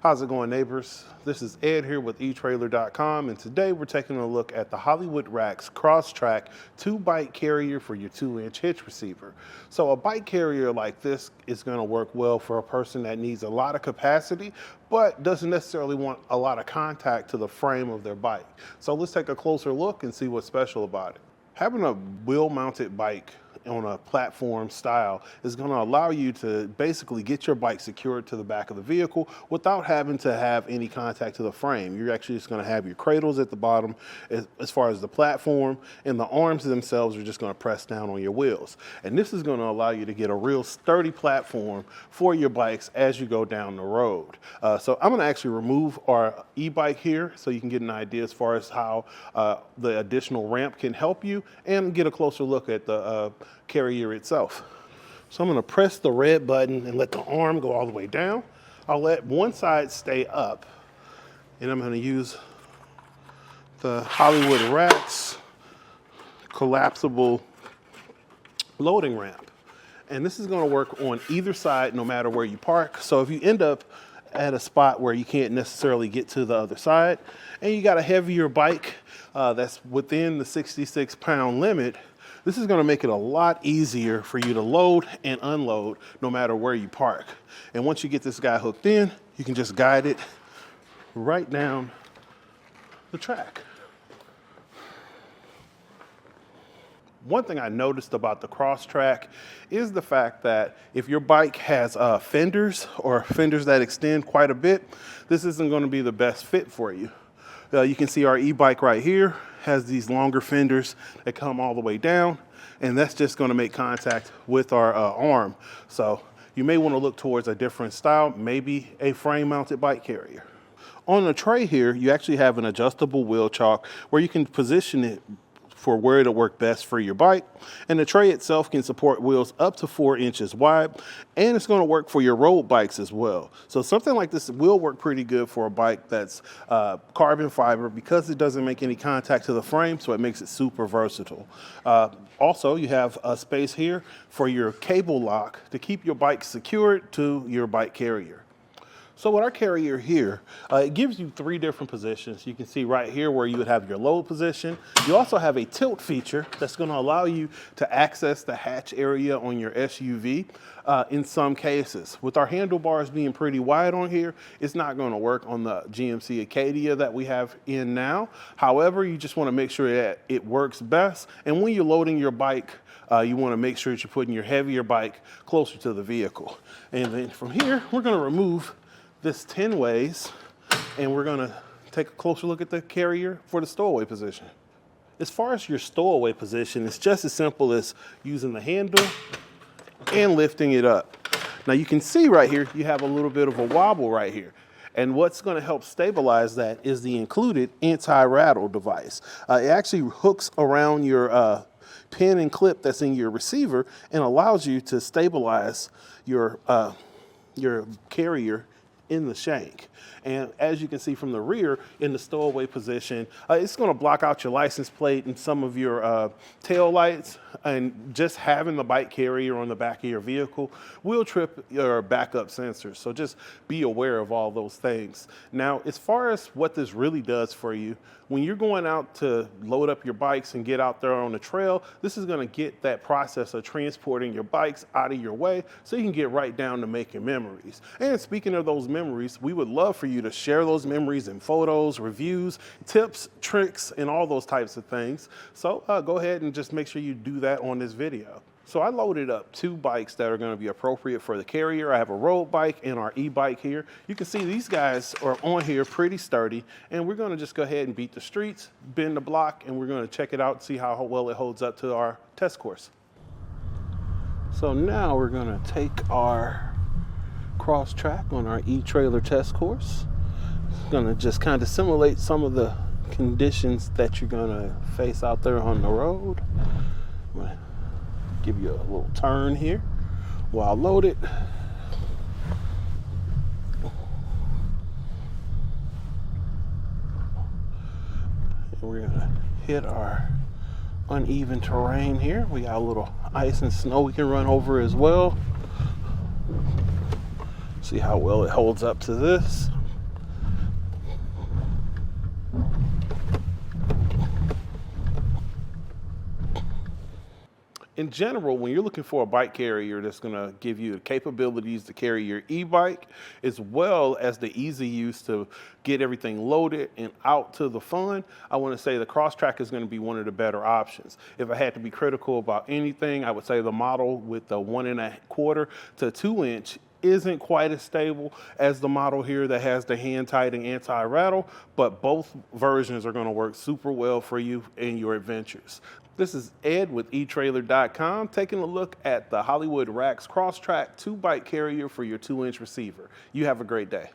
How's it going, neighbors? This is Ed here with etrailer.com, and today we're taking a look at the Hollywood Racks CrossTrack 2-bike carrier for your 2-inch hitch receiver. So a bike carrier like this is going to work well for a person that needs a lot of capacity but doesn't necessarily want a lot of contact to the frame of their bike. So let's take a closer look and see what's special about it. Having a wheel-mounted bike on a platform style is going to allow you to basically get your bike secured to the back of the vehicle without having to have any contact to the frame. You're actually just going to have your cradles at the bottom as far as the platform, and the arms themselves are just going to press down on your wheels. And this is going to allow you to get a real sturdy platform for your bikes as you go down the road. So I'm going to actually remove our e-bike here so you can get an idea as far as how the additional ramp can help you and get a closer look at the carrier itself. So I'm going to press the red button and let the arm go all the way down. I'll let one side stay up, and I'm going to use the Hollywood Racks collapsible loading ramp. And this is going to work on either side no matter where you park. So if you end up at a spot where you can't necessarily get to the other side and you got a heavier bike that's within the 66-pound limit, this is going to make it a lot easier for you to load and unload no matter where you park. And once you get this guy hooked in, you can just guide it right down the track. One thing I noticed about the CrossTrack is the fact that if your bike has fenders or fenders that extend quite a bit, this isn't going to be the best fit for you. You can see our e-bike right here has these longer fenders that come all the way down, and that's just going to make contact with our arm. So you may want to look towards a different style, maybe a frame mounted bike carrier. On the tray here, you actually have an adjustable wheel chalk where you can position it for where it'll work best for your bike. And the tray itself can support wheels up to 4 inches wide, and it's going to work for your road bikes as well. So something like this will work pretty good for a bike that's carbon fiber because it doesn't make any contact to the frame, so it makes it super versatile. Also, you have a space here for your cable lock to keep your bike secured to your bike carrier. So with our carrier here, it gives you 3 different positions. You can see right here where you would have your load position. You also have a tilt feature that's going to allow you to access the hatch area on your SUV in some cases. With our handlebars being pretty wide on here, it's not going to work on the GMC Acadia that we have in now. However, you just want to make sure that it works best. And when you're loading your bike, you want to make sure that you're putting your heavier bike closer to the vehicle. And then from here, we're going to remove this 10 ways, and we're going to take a closer look at the carrier for the stowaway position. As far as your stowaway position, it's just as simple as using the handle and lifting it up. Now you can see right here, you have a little bit of a wobble right here. And what's going to help stabilize that is the included anti-rattle device. It actually hooks around your pin and clip that's in your receiver and allows you to stabilize your carrier in the shank. And as you can see from the rear in the stowaway position, it's going to block out your license plate and some of your tail lights, and just having the bike carrier on the back of your vehicle will trip your backup sensors. So just be aware of all those things. Now, as far as what this really does for you, when you're going out to load up your bikes and get out there on the trail, this is going to get that process of transporting your bikes out of your way so you can get right down to making memories. And speaking of those memories, we would love for you to share those memories in photos, reviews, tips, tricks, and all those types of things. So go ahead and just make sure you do that on this video. So I loaded up 2 bikes that are going to be appropriate for the carrier. I have a road bike and our e-bike here. You can see these guys are on here pretty sturdy, and we're going to just go ahead and beat the streets, bend the block, and we're going to check it out and see how well it holds up to our test course. So now we're going to take our CrossTrack on our e-trailer test course. Going to just kind of simulate some of the conditions that you're going to face out there on the road. I'm going to give you a little turn here while loaded. And we're going to hit our uneven terrain here. We got a little ice and snow we can run over as well. See how well it holds up to this. In general, when you're looking for a bike carrier that's going to give you the capabilities to carry your e-bike, as well as the easy use to get everything loaded and out to the fun, I want to say the CrossTrack is going to be one of the better options. If I had to be critical about anything, I would say the model with the 1.25 to 2 inch isn't quite as stable as the model here that has the hand tight and anti-rattle, but both versions are going to work super well for you in your adventures. This is Ed with etrailer.com taking a look at the Hollywood Racks CrossTrack 2 bike carrier for your 2 inch receiver. You have a great day.